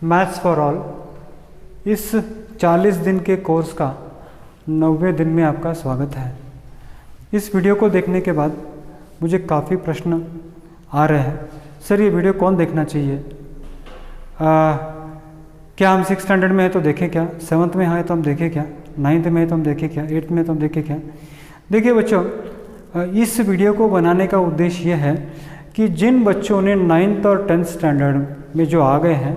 Maths for all इस 40 दिन के कोर्स का 90वें दिन में आपका स्वागत है। इस वीडियो को देखने के बाद मुझे काफ़ी प्रश्न आ रहे हैं, सर ये वीडियो कौन देखना चाहिए, क्या हम 6th स्टैंडर्ड में है तो देखें क्या, 7th में है तो हम देखें क्या, 9th में है तो हम देखें क्या, 8th में तो हम देखें क्या। देखिए बच्चों, इस वीडियो को बनाने का उद्देश्य यह है कि जिन बच्चों ने 9th और 10th स्टैंडर्ड में जो आ गए हैं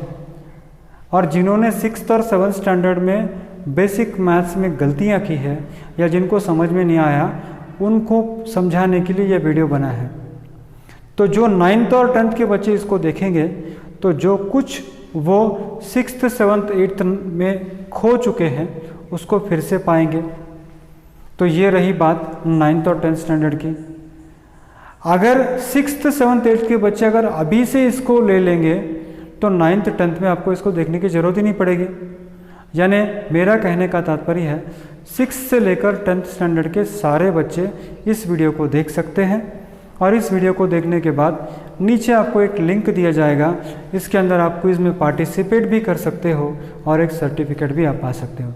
और जिन्होंने 6th और 7th स्टैंडर्ड में बेसिक मैथ्स में गलतियां की है या जिनको समझ में नहीं आया, उनको समझाने के लिए यह वीडियो बना है। तो जो 9th और 10th के बच्चे इसको देखेंगे तो जो कुछ वो 6th 7th 8th में खो चुके हैं उसको फिर से पाएंगे। तो ये रही बात 9th और 10th स्टैंडर्ड की। अगर 6th 7th 8th के बच्चे अगर अभी से इसको ले लेंगे तो 9th 10th में आपको इसको देखने की ज़रूरत ही नहीं पड़ेगी। यानी मेरा कहने का तात्पर्य है 6th से लेकर 10th स्टैंडर्ड के सारे बच्चे इस वीडियो को देख सकते हैं और इस वीडियो को देखने के बाद नीचे आपको एक लिंक दिया जाएगा, इसके अंदर आप क्विज़ में पार्टिसिपेट भी कर सकते हो और एक सर्टिफिकेट भी आप पा सकते हो।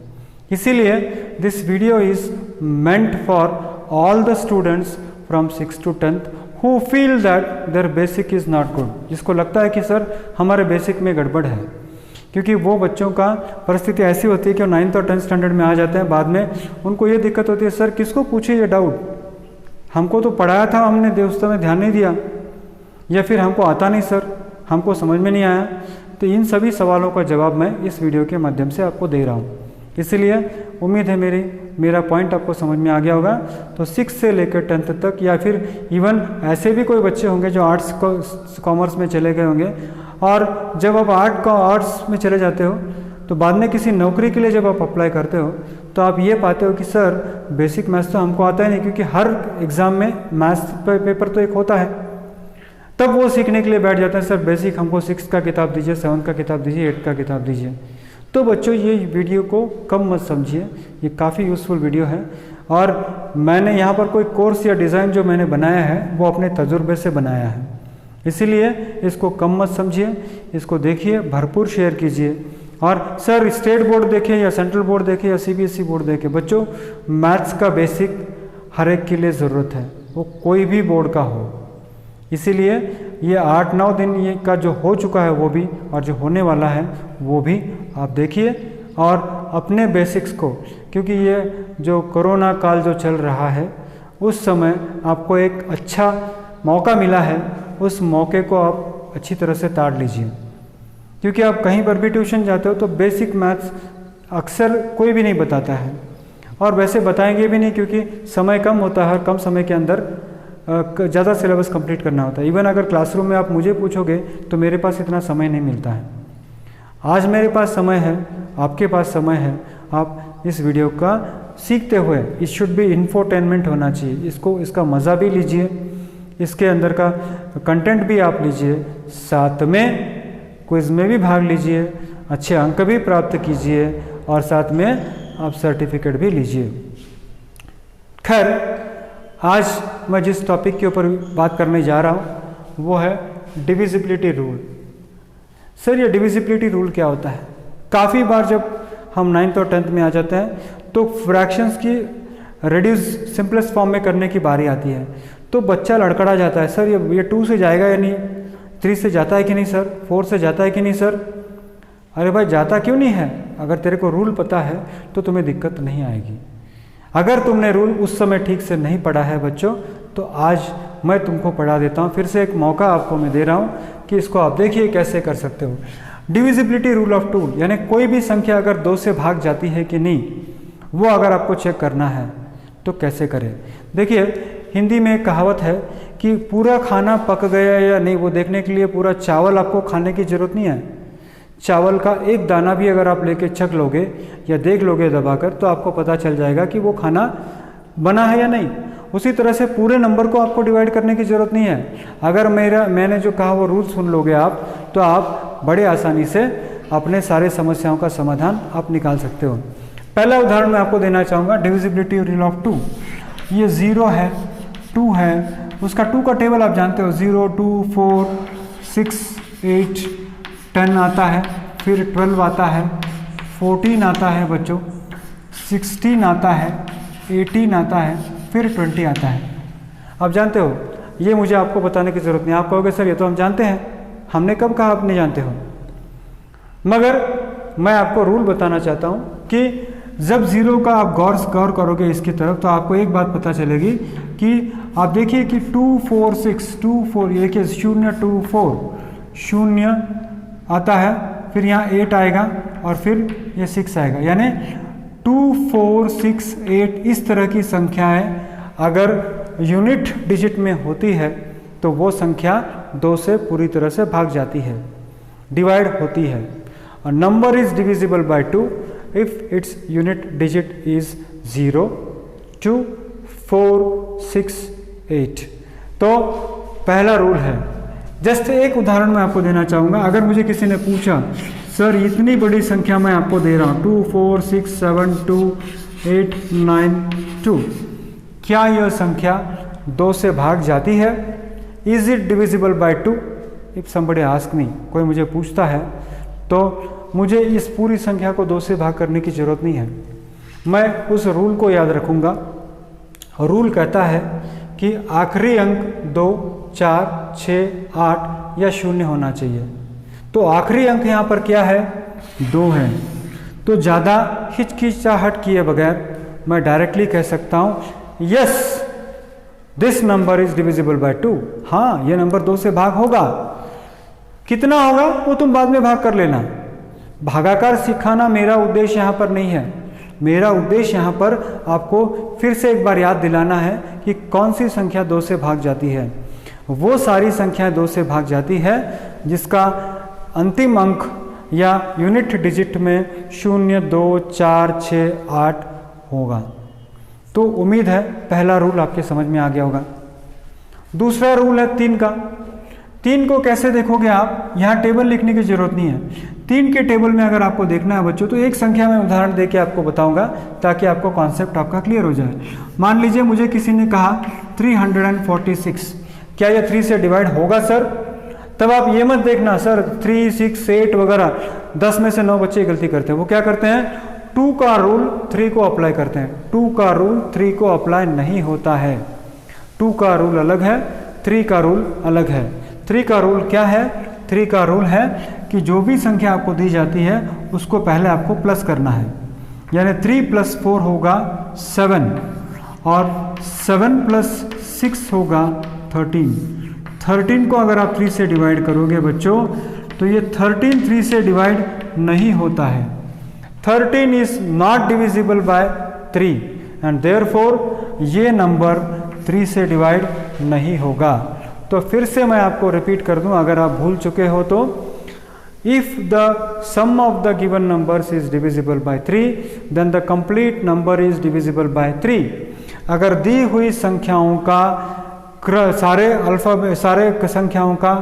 इसीलिए this video is meant for all the students from 6th to 10th who feel that their basic is not good, जिसको लगता है कि सर हमारे बेसिक में गड़बड़ है। क्योंकि वो बच्चों का परिस्थिति ऐसी होती है कि 9th और 10th स्टैंडर्ड में आ जाते हैं, बाद में उनको ये दिक्कत होती है, सर किसको पूछे ये डाउट, हमको तो पढ़ाया था, हमने उस समय ध्यान नहीं दिया, या फिर हमको आता नहीं सर, हमको समझ में नहीं आया। तो इन सभी सवालों का जवाब मैं इस वीडियो के माध्यम से आपको दे रहा हूँ। इसलिए उम्मीद है मेरा पॉइंट आपको समझ में आ गया होगा। तो 6 से लेकर 10th तक, या फिर इवन ऐसे भी कोई बच्चे होंगे जो आर्ट्स कॉमर्स में चले गए होंगे, और जब आप आर्ट्स में चले जाते हो तो बाद में किसी नौकरी के लिए जब आप अप्लाई करते हो तो आप ये पाते हो कि सर बेसिक मैथ्स तो हमको आता ही नहीं, क्योंकि हर एग्ज़ाम में मैथ्स पेपर तो एक होता है। तब वो सीखने के लिए बैठ जाते हैं, सर बेसिक हमको 6th का किताब दीजिए, 7th का किताब दीजिए, 8th का किताब दीजिए। तो बच्चों ये वीडियो को कम मत समझिए, ये काफ़ी यूज़फुल वीडियो है और मैंने यहाँ पर कोई कोर्स या डिज़ाइन जो मैंने बनाया है वो अपने तजुर्बे से बनाया है। इसीलिए इसको कम मत समझिए, इसको देखिए, भरपूर शेयर कीजिए। और सर स्टेट बोर्ड देखे या सेंट्रल बोर्ड देखे या CBSE बोर्ड देखे, बच्चों मैथ्स का बेसिक हर एक के लिए ज़रूरत है, वो कोई भी बोर्ड का हो। इसीलिए ये 8-9 दिन ये का जो हो चुका है वो भी, और जो होने वाला है वो भी आप देखिए और अपने बेसिक्स को, क्योंकि ये जो कोरोना काल जो चल रहा है उस समय आपको एक अच्छा मौका मिला है, उस मौके को आप अच्छी तरह से ताड़ लीजिए। क्योंकि आप कहीं पर भी ट्यूशन जाते हो तो बेसिक मैथ्स अक्सर कोई भी नहीं बताता है, और वैसे बताएंगे भी नहीं क्योंकि समय कम होता है और कम समय के अंदर ज़्यादा सिलेबस कंप्लीट करना होता है। इवन अगर क्लासरूम में आप मुझे पूछोगे तो मेरे पास इतना समय नहीं मिलता है। आज मेरे पास समय है, आपके पास समय है, आप इस वीडियो का सीखते हुए, इट शुड बी इंफोटेनमेंट होना चाहिए, इसका मज़ा भी लीजिए, इसके अंदर का कंटेंट भी आप लीजिए, साथ में क्विज़ में भी भाग लीजिए, अच्छे अंक भी प्राप्त कीजिए और साथ में आप सर्टिफिकेट भी लीजिए। खैर, आज मैं जिस टॉपिक के ऊपर बात करने जा रहा हूँ वो है डिविजिबिलिटी रूल। सर ये डिविजिबिलिटी रूल क्या होता है? काफ़ी बार जब हम 9th और 10th में आ जाते हैं तो फ्रैक्शंस की रिड्यूस सिंपलेस्ट फॉर्म में करने की बारी आती है, तो बच्चा लड़खड़ा जाता है, सर ये 2 से जाएगा या नहीं, 3 से जाता है कि नहीं सर, 4 से जाता है कि नहीं सर। अरे भाई जाता क्यों नहीं है? अगर तेरे को रूल पता है तो तुम्हें दिक्कत नहीं आएगी। अगर तुमने रूल उस समय ठीक से नहीं पढ़ा है बच्चों, तो आज मैं तुमको पढ़ा देता हूँ, फिर से एक मौका आपको मैं दे रहा हूँ कि इसको आप देखिए कैसे कर सकते हो। डिविजिबिलिटी रूल ऑफ 2, यानी कोई भी संख्या अगर 2 से भाग जाती है कि नहीं, वो अगर आपको चेक करना है तो कैसे करें। देखिए हिंदी में एक कहावत है कि पूरा खाना पक गया या नहीं वो देखने के लिए पूरा चावल आपको खाने की ज़रूरत नहीं है। चावल का एक दाना भी अगर आप लेके चख लोगे या देख लोगे दबाकर तो आपको पता चल जाएगा कि वो खाना बना है या नहीं। उसी तरह से पूरे नंबर को आपको डिवाइड करने की ज़रूरत नहीं है। अगर मैंने जो कहा वो रूल सुन लोगे आप, तो आप बड़े आसानी से अपने सारे समस्याओं का समाधान आप निकाल सकते हो। पहला उदाहरण मैं आपको देना चाहूँगा, डिविजिबिलिटी रूल ऑफ 2। ये 0 है, 2 है, उसका 2 का टेबल आप जानते हो, 0, 2, 4, 6, 8, 10 आता है। फिर 12 आता है, 14 आता है बच्चों, 16 आता है, 18 आता है, फिर 20 आता है। आप जानते हो, ये मुझे आपको बताने की ज़रूरत नहीं। आप कहोगे सर ये तो हम जानते हैं, हमने कब कहा आप नहीं जानते हो। मगर मैं आपको रूल बताना चाहता हूँ कि जब ज़ीरो का आप गौर करोगे इसकी तरफ तो आपको एक बात पता चलेगी कि आप देखिए कि 2 4 6 2 4, ये देखिए 0 2 4 0 आता है, फिर यहाँ 8 आएगा और फिर ये 6 आएगा, यानी 2 4 6 8 इस तरह की संख्याएं अगर यूनिट डिजिट में होती है तो वो संख्या 2 से पूरी तरह से भाग जाती है, डिवाइड होती है। A number is divisible by 2 if its unit digit is 0, 2, 4, 6, 8। तो पहला रूल है। जस्ट एक उदाहरण मैं आपको देना चाहूँगा। अगर मुझे किसी ने पूछा सर इतनी बड़ी संख्या मैं आपको दे रहा हूँ 2 4 6 7 2 8 9 2, क्या यह संख्या 2 से भाग जाती है? Is it divisible by 2? If somebody ask me, कोई मुझे पूछता है तो मुझे इस पूरी संख्या को 2 से भाग करने की ज़रूरत नहीं है। मैं उस रूल को याद रखूँगा। रूल कहता है कि आखिरी अंक 2 4 6 8 या 0 होना चाहिए। तो आखिरी अंक यहाँ पर क्या है? 2 है। तो ज़्यादा हिचकिचाहट किए बगैर मैं डायरेक्टली कह सकता हूँ yes this number is divisible bye 2। हाँ, यह नंबर 2 से भाग होगा। कितना होगा वो तुम बाद में भाग कर लेना। भागाकार सिखाना मेरा उद्देश्य यहाँ पर नहीं है। मेरा उद्देश्य यहाँ पर आपको फिर से एक बार याद दिलाना है कि कौन सी संख्या 2 से भाग जाती है। वो सारी संख्याएं 2 से भाग जाती है जिसका अंतिम अंक या यूनिट डिजिट में 0 2 4 6 8 होगा। तो उम्मीद है पहला रूल आपके समझ में आ गया होगा। दूसरा रूल है 3 का। 3 को कैसे देखोगे आप? यहाँ टेबल लिखने की जरूरत नहीं है। 3 के टेबल में अगर आपको देखना है बच्चों तो एक संख्या में उदाहरण देके आपको बताऊंगा ताकि आपको कॉन्सेप्ट आपका क्लियर हो जाए। मान लीजिए मुझे किसी ने कहा 346, क्या यह 3 से डिवाइड होगा सर? तब आप ये मत देखना सर 3 6 8 वगैरह, 10 में से 9 बच्चे गलती करते हैं। वो क्या करते हैं? 2 का रूल 3 को अप्लाई करते हैं। 2 का रूल 3 को अप्लाई नहीं होता है। 2 का रूल अलग है, 3 का रूल अलग है। 3 का रूल क्या है? 3 का रूल है कि जो भी संख्या आपको दी जाती है उसको पहले आपको प्लस करना है, यानी 3 + 4 होगा 7 और 7 + 6 होगा 13। 13 को अगर आप 3 से डिवाइड करोगे बच्चों तो ये 13 3 से डिवाइड नहीं होता है। 13 is not divisible by 3 and therefore ये नंबर 3 से डिवाइड नहीं होगा। तो फिर से मैं आपको रिपीट कर दूं अगर आप भूल चुके हो तो, if the sum of the given numbers is divisible by 3 then the complete number is divisible by 3। अगर दी हुई संख्याओं का सारे संख्याओं का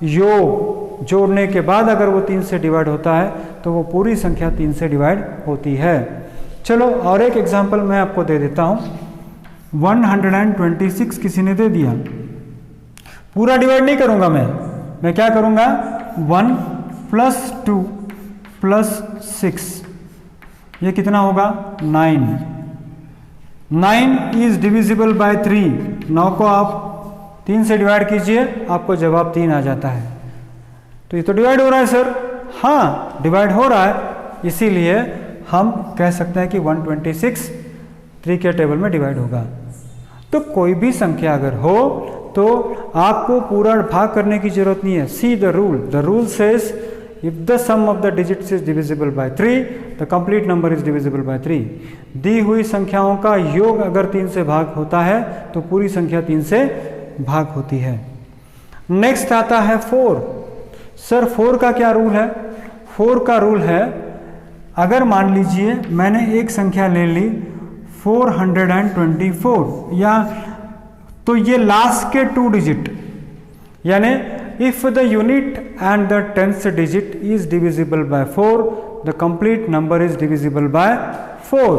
योग जोड़ने के बाद अगर वो 3 से डिवाइड होता है तो वो पूरी संख्या 3 से डिवाइड होती है। चलो और एक एग्जांपल मैं आपको दे देता हूँ। 126 किसी ने दे दिया, पूरा डिवाइड नहीं करूंगा मैं क्या करूंगा? 1 + 2 + 6, ये कितना होगा? 9। 9 इज डिविजिबल बाय 3। 9 को आप 3 से डिवाइड कीजिए, आपको जवाब 3 आ जाता है। तो ये तो डिवाइड हो रहा है सर। हाँ, डिवाइड हो रहा है, इसीलिए हम कह सकते हैं कि 126 3 के टेबल में डिवाइड होगा। तो कोई भी संख्या अगर हो तो आपको पूरा भाग करने की जरूरत नहीं है। See the rule. The rule says if the sum of the digits is divisible by 3 the complete number is divisible by 3। दी हुई संख्याओं का योग अगर 3 से भाग होता है तो पूरी संख्या 3 से भाग होती है। नेक्स्ट आता है 4। सर 4 का क्या रूल है? 4 का रूल है, अगर मान लीजिए मैंने एक संख्या ले ली 424 या तो ये लास्ट के 2 डिजिट, यानी if the unit and the 10th digit is divisible bye 4 the complete number is divisible bye 4।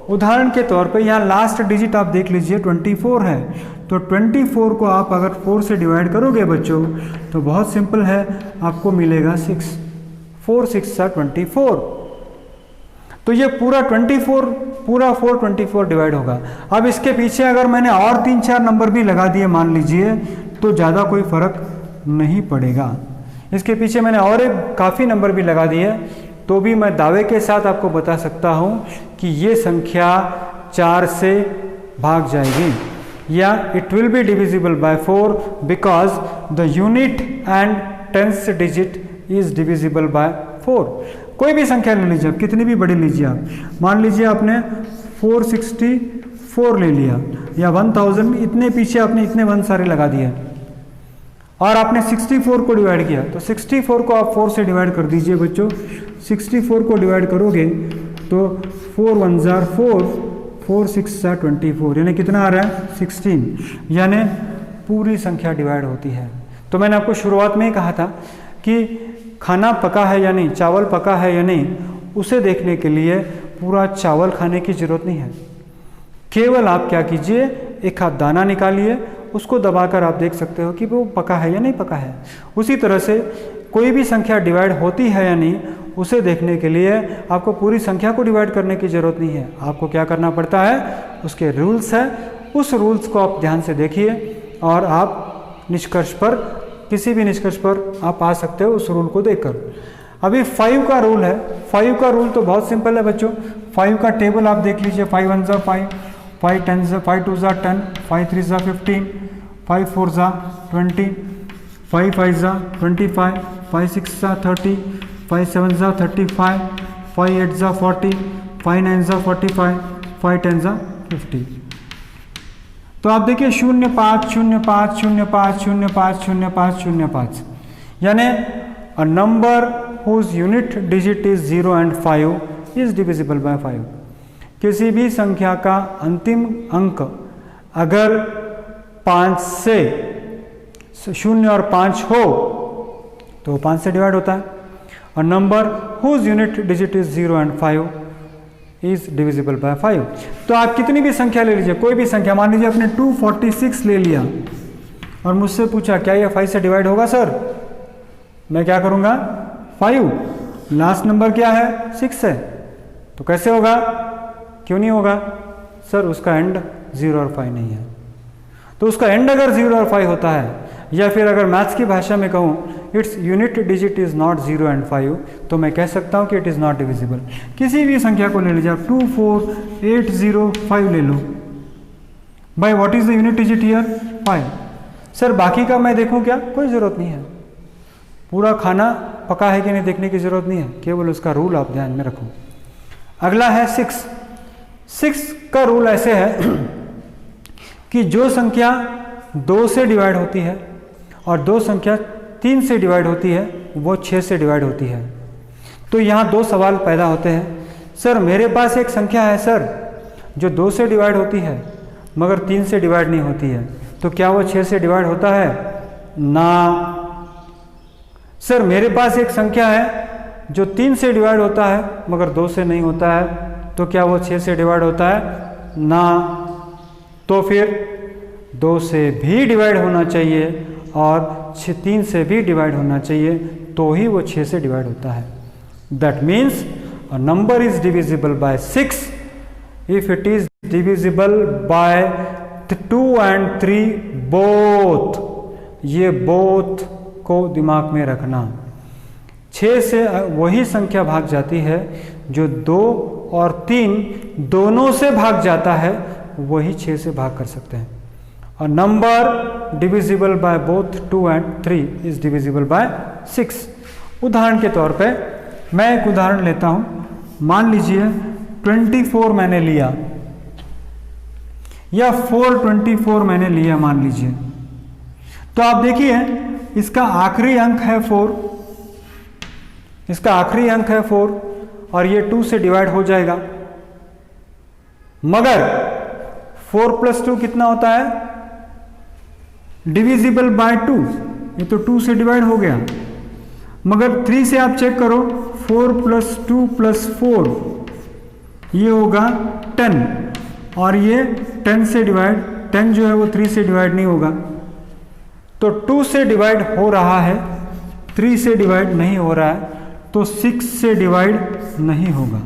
उदाहरण के तौर पे यहाँ लास्ट डिजिट आप देख लीजिए 24 है, तो 24 को आप अगर 4 से डिवाइड करोगे बच्चों तो बहुत सिंपल है, आपको मिलेगा 6। 4 6 24। तो ये पूरा 4 डिवाइड होगा। अब इसके पीछे अगर मैंने और 3-4 नंबर भी लगा दिए मान लीजिए, तो ज़्यादा कोई फर्क नहीं पड़ेगा। इसके पीछे मैंने और एक काफ़ी नंबर भी लगा दिए, तो भी मैं दावे के साथ आपको बता सकता हूँ कि ये संख्या 4 से भाग जाएगी, या it will be divisible by 4 because the unit and tenth digit is divisible bye 4। कोई भी संख्या ले लीजिए, कितनी भी बड़ी लीजिए आप, मान लीजिए आपने 464 ले लिया या 1000, इतने पीछे आपने इतने 1 सारे लगा दिए और आपने 64 को डिवाइड किया, तो 64 को आप 4 से डिवाइड कर दीजिए बच्चों। 64 को डिवाइड करोगे तो 4 1 जार 4, 4 6 जार 24, यानी कितना आ रहा है 16, यानी पूरी संख्या डिवाइड होती है। तो मैंने आपको शुरुआत में ही कहा था कि खाना पका है या नहीं, चावल पका है या नहीं, उसे देखने के लिए पूरा चावल खाने की ज़रूरत नहीं है। केवल आप क्या कीजिए, एक हाथ दाना निकालिए, उसको दबाकर आप देख सकते हो कि वो पका है या नहीं पका है। उसी तरह से कोई भी संख्या डिवाइड होती है या नहीं, उसे देखने के लिए आपको पूरी संख्या को डिवाइड करने की ज़रूरत नहीं है। आपको क्या करना पड़ता है, उसके रूल्स है, उस रूल्स को आप ध्यान से देखिए और आप निष्कर्ष पर, किसी भी निष्कर्ष पर आप आ सकते हो उस रूल को देखकर। अभी 5 का रूल है। 5 का रूल तो बहुत सिंपल है बच्चों। 5 का टेबल आप देख लीजिए। 5 1 ज़ा 5, 5 10 ज़ा 5 2 ज़ा 10, 5 3 ज़ा 15, 5 4 ज़ा 20, 5 5 ज़ा 25, 5 6 ज़ा 30, 5 7 ज़ा 35, 5 8 ज़ा 40, 5 9 ज़ा 45, 5 10 ज़ा 50। तो आप देखिए 0 5 0 5 0 5 0 5 0 5 0 5, यानी a number whose unit digit is 0 and 5 is divisible by 5। किसी भी संख्या का अंतिम अंक अगर 5 से 0 और 5 हो तो 5 से डिवाइड होता है। A number whose unit digit is 0 and 5 is divisible by 5। तो आप कितनी भी संख्या ले लीजिए, कोई भी संख्या, मान लीजिए आपने 246 ले लिया और मुझसे पूछा क्या ये 5 से डिवाइड होगा सर, मैं क्या करूँगा 5, लास्ट नंबर क्या है 6 है, तो कैसे होगा, क्यों नहीं होगा सर, उसका एंड 0 और 5 नहीं है। तो उसका एंड अगर 0 और 5 होता है, या फिर अगर मैथ्स की भाषा में कहूँ its unit digit is not 0 and 5, तो मैं कह सकता हूँ कि इट इज़ नॉट डिविजिबल। किसी भी संख्या को ले लीजिए आप, 2 4 8 0 5 ले लो, by what is the unit digit here 5। Sir बाकी का मैं देखूँ क्या, कोई ज़रूरत नहीं है, पूरा खाना पका है कि नहीं देखने की ज़रूरत नहीं है, केवल उसका रूल आप ध्यान में रखो। अगला है 6। 6 का रूल ऐसे है कि जो संख्या 2 से डिवाइड होती है और 2 संख्या 3 से डिवाइड होती है वो 6 से डिवाइड होती है। तो यहाँ 2 सवाल पैदा होते हैं, सर मेरे पास एक संख्या है सर जो 2 से डिवाइड होती है मगर 3 से डिवाइड नहीं होती है, तो क्या वो 6 से डिवाइड होता है ना। सर मेरे पास एक संख्या है जो 3 से डिवाइड होता है मगर 2 से नहीं होता है, तो क्या वो 6 से डिवाइड होता है ना। तो फिर 2 से भी डिवाइड होना चाहिए और 3 से भी डिवाइड होना चाहिए, तो ही वो 6 से डिवाइड होता है। That means a number is divisible bye 6 if it is divisible bye 2 and 3 both. ये बोथ को दिमाग में रखना। 6 से वही संख्या भाग जाती है जो 2 और 3 दोनों से भाग जाता है, वही 6 से भाग कर सकते हैं। A number divisible by both 2 and 3 is divisible by 6। उदाहरण के तौर पे मैं एक उदाहरण लेता हूँ, मान लीजिए 24 मैंने लिया या 424 मैंने लिया मान लीजिए, तो आप देखिए इसका आखिरी अंक है 4, इसका आखिरी अंक है 4 और ये 2 से डिवाइड हो जाएगा, मगर 4 + 2 कितना होता है, डिविजिबल बाय 2, ये तो 2 से डिवाइड हो गया, मगर 3 से आप चेक करो, 4 + 2 + 4 ये होगा 10 और ये 10 से डिवाइड, 10 जो है वो 3 से डिवाइड नहीं होगा, तो 2 से डिवाइड हो रहा है, 3 से डिवाइड नहीं हो रहा है। तो 6 से डिवाइड नहीं होगा,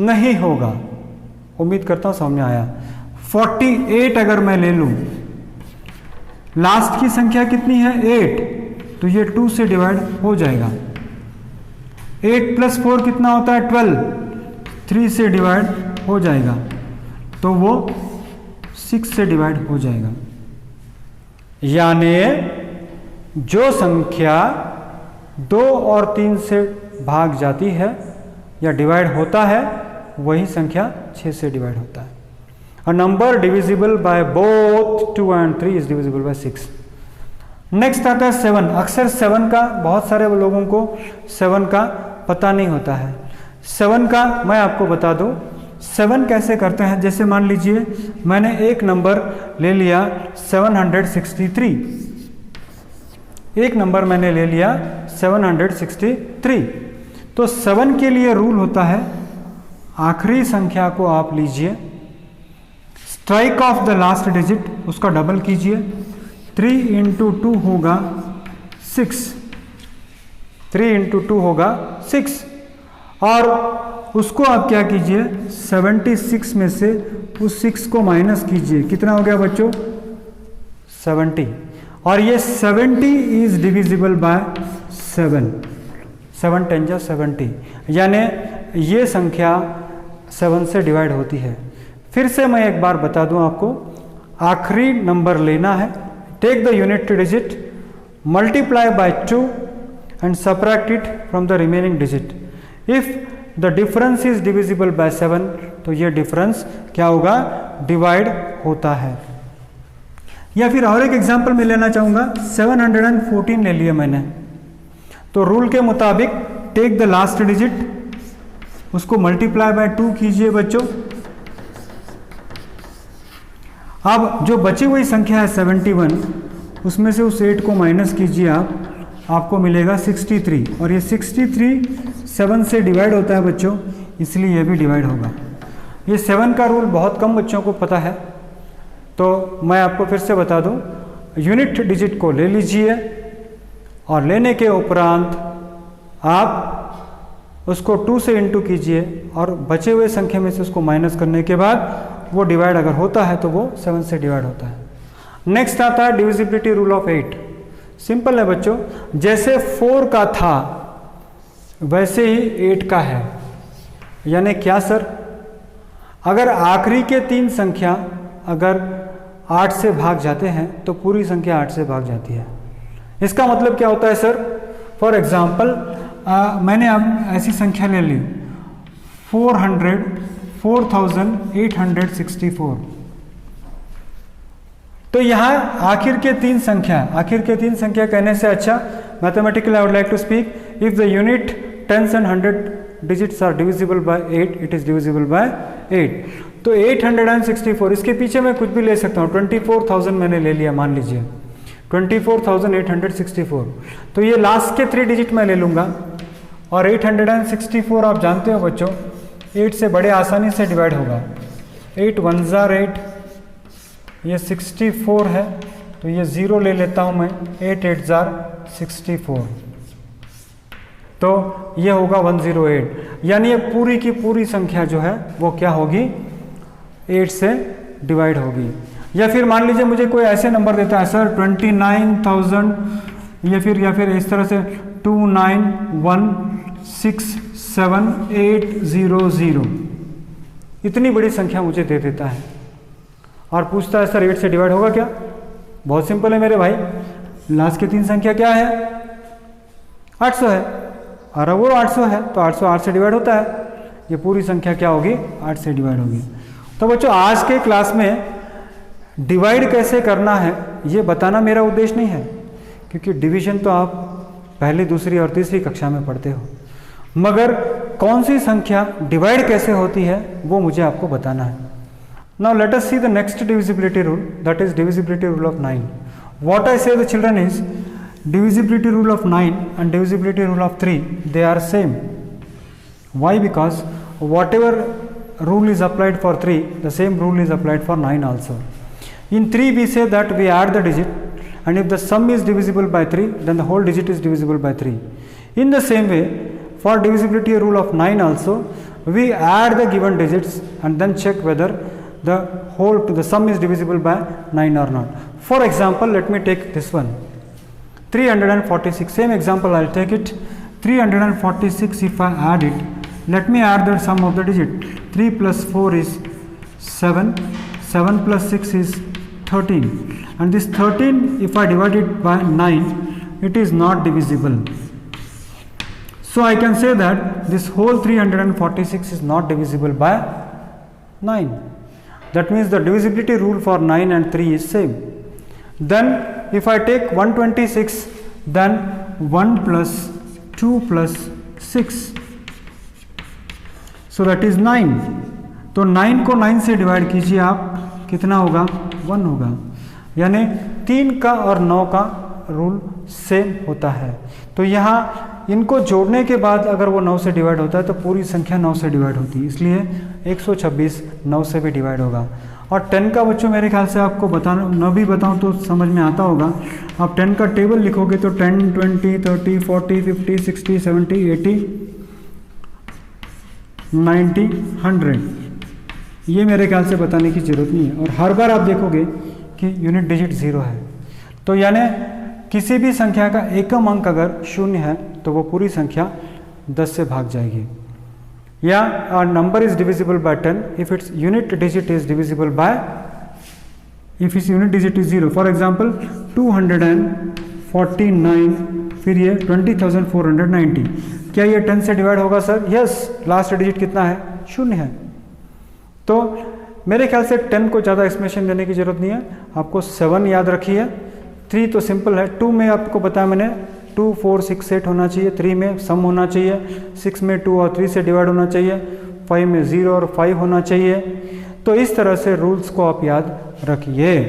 नहीं होगा। उम्मीद करता हूं समझ में आया। 48 अगर मैं ले लूं, लास्ट की संख्या कितनी है 8, तो ये 2 से डिवाइड हो जाएगा। 8 + 4 कितना होता है 12, 3 से डिवाइड हो जाएगा, तो वो 6 से डिवाइड हो जाएगा। यानी जो संख्या 2 और 3 से भाग जाती है या डिवाइड होता है, वही संख्या 6 से डिवाइड होता है। A number divisible by both 2 and 3 is divisible by 6. Next आता है 7। अक्सर 7 का बहुत सारे लोगों को 7 का पता नहीं होता है। 7 का मैं आपको बता दूं 7 कैसे करते हैं। जैसे मान लीजिए मैंने एक नंबर ले लिया 763, एक नंबर मैंने ले लिया 763, तो 7 के लिए रूल होता है आखिरी संख्या को आप लीजिए, strike off the last digit, उसका डबल कीजिए, 3 × 2 होगा 6, 3 × 2 होगा 6, और उसको आप क्या कीजिए 76 में से उस 6 को माइनस कीजिए, कितना हो गया बच्चों 70, और ये 70 इज डिविजिबल बाय 7, 7 × 10 = 70, यानी ये संख्या 7 से डिवाइड होती है। फिर से मैं एक बार बता दूं आपको, आखिरी नंबर लेना है, take the unit digit, multiply by 2 and subtract it from the remaining digit. If the difference is divisible by 7, तो ये डिफरेंस क्या होगा डिवाइड होता है। या फिर और एक एग्जांपल मैं लेना चाहूँगा, 714 ले लिया मैंने, तो रूल के मुताबिक टेक द लास्ट डिजिट, उसको मल्टीप्लाई बाय 2 कीजिए बच्चों। अब जो बची हुई संख्या है 71, उसमें से उस 8 को माइनस कीजिए आप, आपको मिलेगा 63, और ये 63 7 से डिवाइड होता है बच्चों, इसलिए ये भी डिवाइड होगा। ये 7 का रूल बहुत कम बच्चों को पता है, तो मैं आपको फिर से बता दूं, यूनिट डिजिट को ले लीजिए और लेने के उपरांत आप उसको 2 से इंटू कीजिए, और बचे हुए संख्या में से उसको माइनस करने के बाद वो डिवाइड अगर होता है तो वो 7 से डिवाइड होता है। नेक्स्ट आता है डिविजिबिलिटी रूल ऑफ 8। सिंपल है बच्चों, जैसे 4 का था वैसे ही 8 का है। यानी क्या सर, अगर आखिरी के 3 संख्या अगर 8 से भाग जाते हैं तो पूरी संख्या 8 से भाग जाती है। इसका मतलब क्या होता है सर, फॉर एग्जाम्पल मैंने अब ऐसी संख्या ले ली 4864, तो यहाँ आखिर के 3 संख्या कहने से अच्छा, mathematically I would like to speak, if the unit 10s and 100 digits are divisible by 8, it is divisible by 8। तो 864, इसके पीछे मैं कुछ भी ले सकता हूँ, 24,000 मैंने ले लिया, मान लीजिए 24,864, तो ये लास्ट के 3 डिजिट मैं ले लूँगा, और 864 आप जानते हो बच्चों 8 से बड़े आसानी से डिवाइड होगा। 8 1s are 8, ये 64 है, तो ये 0 ले लेता हूँ मैं, 8 8s are 64, तो ये होगा 108। यानी ये पूरी की पूरी संख्या जो है वो क्या होगी 8 से डिवाइड होगी। या फिर मान लीजिए मुझे कोई ऐसे नंबर देता है सर 29,000, या फिर इस तरह से 29167,800, इतनी बड़ी संख्या मुझे दे देता है और पूछता है सर 8 से डिवाइड होगा क्या। बहुत सिंपल है मेरे भाई, लास्ट की 3 संख्या क्या है 800 है, और वो 800 है तो 800 8 से डिवाइड होता है, ये पूरी संख्या क्या होगी 8 से डिवाइड होगी। तो बच्चों आज के क्लास में डिवाइड कैसे करना है ये बताना मेरा उद्देश्य नहीं है, क्योंकि डिवीजन तो आप पहली, दूसरी और तीसरी कक्षा में पढ़ते हो, मगर कौन सी संख्या डिवाइड कैसे होती है वो मुझे आपको बताना है। Now let us see the next divisibility rule, that is divisibility rule of 9। What I say the children is divisibility rule of 9 and divisibility rule of 3, they are same. Why? Because whatever rule is applied for 3, the same rule is applied for 9 also. In 3 we say that we add the digit, and if the sum is divisible by 3, then the whole digit is divisible by 3. In the same way, for divisibility rule of 9 also, we add the given digits and then check whether the sum is divisible by 9 or not. For example, let me take this one, 346. Same example, I'll take it. 346, if I add it, let me add the sum of the digit. 3 plus 4 is 7, 7 plus 6 is 13, and this 13, if I divide it by 9, it is not divisible. So I can say that this whole 346 is not divisible by 9. That means the divisibility rule for 9 and 3 is same. Then if I take 126, then 1 plus 2 plus 6, so that is 9. तो 9 को 9 से divide कीजिए आप, कितना होगा? 1 होगा। यानी 3 का और 9 का रूल सेम होता है। तो यहाँ इनको जोड़ने के बाद अगर वो 9 से डिवाइड होता है तो पूरी संख्या 9 से डिवाइड होती है, इसलिए 126 9 से भी डिवाइड होगा। और 10 का बच्चों मेरे ख्याल से आपको बताना, न भी बताऊं तो समझ में आता होगा। आप 10 का टेबल लिखोगे तो 10, 20, 30, 40, 50, 60, 70, 80, 90, 100, ये मेरे ख्याल से बताने की ज़रूरत नहीं है। और हर बार आप देखोगे कि यूनिट डिजिट 0 है, तो यानी किसी भी संख्या का एकम अंक अगर 0 है तो वो पूरी संख्या 10 से भाग जाएगी। या a number is divisible by 10 if its unit digit is divisible by, if its unit digit is 0. For example 249, फिर ये 20,490, क्या ये 10 से डिवाइड होगा सर? यस। लास्ट डिजिट कितना है? 0 है। तो मेरे ख्याल से 10 को ज़्यादा एक्सप्लेनेशन देने की जरूरत नहीं है, आपको 7 याद रखिए। 3 तो सिंपल है, 2 में आपको बताया मैंने 2, 4, 6, 8 होना चाहिए, 3 में सम होना चाहिए, 6 में 2 और 3 से डिवाइड होना चाहिए, 5 में 0 और 5 होना चाहिए। तो इस तरह से रूल्स को आप याद रखिए।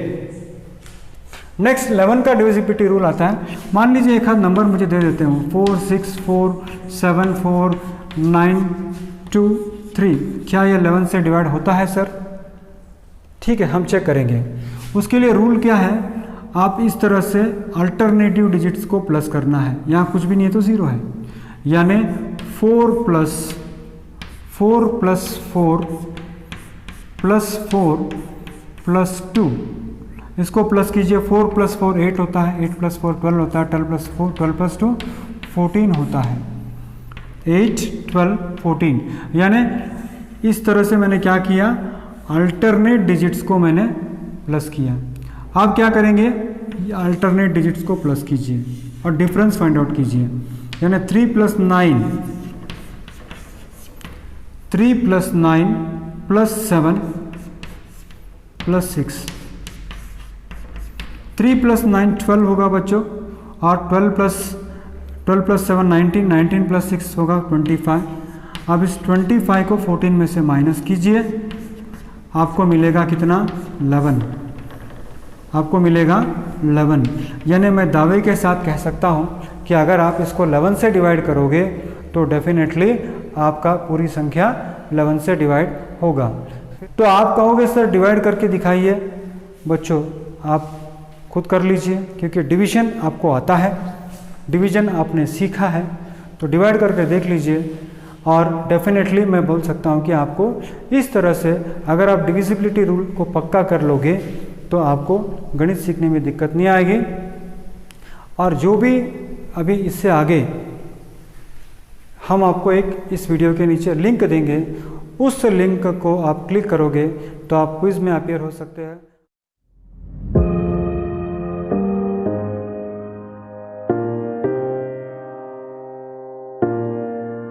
नेक्स्ट 11 का डिविजिबिलिटी रूल आता है। मान लीजिए एक हाथ नंबर मुझे दे देते हो 4, 6, 4, 7, 4, 9, 2, 3, क्या ये 11 से डिवाइड होता है सर? ठीक है, हम चेक करेंगे। उसके लिए रूल क्या है, आप इस तरह से अल्टरनेटिव डिजिट्स को प्लस करना है। यहाँ कुछ भी नहीं है तो 0 है, यानी 4 प्लस 4 प्लस 4 प्लस 4 प्लस 2, इसको प्लस कीजिए। 4 प्लस 4 8 होता है, 8 प्लस 4 12 होता है, 12 प्लस 4 12 प्लस 2 14 होता है, 8 12 14। यानी इस तरह से मैंने क्या किया, अल्टरनेट डिजिट्स को मैंने प्लस किया। आप क्या करेंगे, अल्टरनेट डिजिट्स को प्लस कीजिए और डिफरेंस फाइंड आउट कीजिए। यानी 3 प्लस 9 प्लस 7 प्लस 6, 3 प्लस 9 12 होगा बच्चों, और 12 प्लस 7 19, 19 प्लस 6 होगा 25। अब इस 25 को 14 में से माइनस कीजिए, आपको मिलेगा कितना? 11। आपको मिलेगा 11। यानी मैं दावे के साथ कह सकता हूँ कि अगर आप इसको 11 से डिवाइड करोगे तो डेफिनेटली आपका पूरी संख्या 11 से डिवाइड होगा। तो आप कहोगे सर डिवाइड करके दिखाइए। बच्चों आप खुद कर लीजिए, क्योंकि डिवीजन आपको आता है, डिवीजन आपने सीखा है, तो डिवाइड करके देख लीजिए। और डेफिनेटली मैं बोल सकता हूँ कि आपको इस तरह से अगर आप डिविजिबिलिटी रूल को पक्का कर लोगे तो आपको गणित सीखने में दिक्कत नहीं आएगी। और जो भी अभी इससे आगे हम आपको एक इस वीडियो के नीचे लिंक देंगे, उस लिंक को आप क्लिक करोगे तो आप क्विज में अपीयर हो सकते हैं।